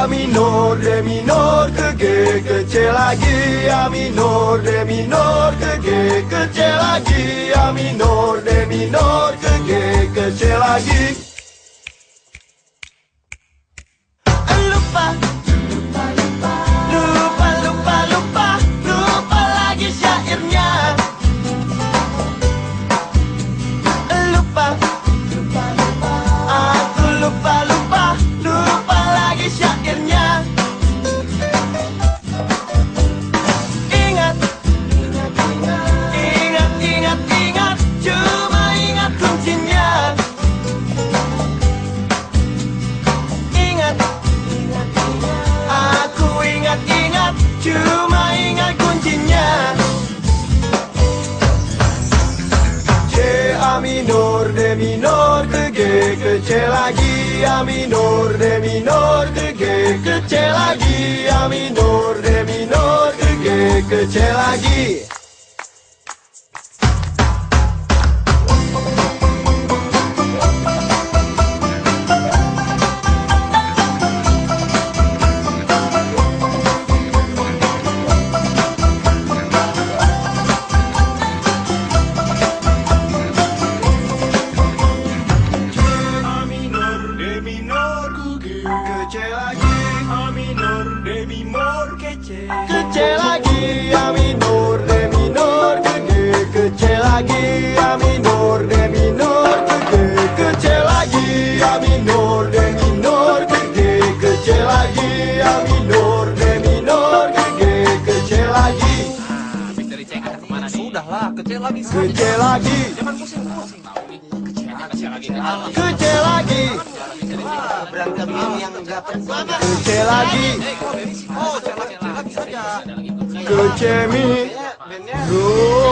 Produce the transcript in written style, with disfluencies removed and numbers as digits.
A minor, re minor ke G ke C lagi. A minor, re minor ke G ke C lagi. A minor, re minor ke G ke C lagi. Lupa, lupa, lupa, lupa, lupa, lupa, lupa lagi syairnya. Lupa, lupa, lupa, aku lupa, lupa, lupa lagi syairnya. Ingat, ingat, ingat, ingat, ingat, ingat, cuma ingat kuncinya. Ingat, ingat, ingat, aku ingat, ingat, cuma ingat kuncinya. C A minor, D minor ke G ke C lagi. A minor, D minor ke G ke C lagi. A minor, D minor ke G ke C lagi. C lagi, A minor, D minor ke C, ke C lagi, A minor, D minor ke G, ke C lagi, A minor, D minor ke G, ke C lagi, A minor, D minor ke G, ke C lagi, A minor, D minor ke G, ke C lagi. Habis dari C ada kemana nih? Sudahlah, ke C lagi. Ke C lagi, Jangan pusing-pusing tahu nih. Ke C lagi. ke C lagi, Berantem ini yang enggak penting. ke C lagi, Oh, C lagi saja. ke C minor.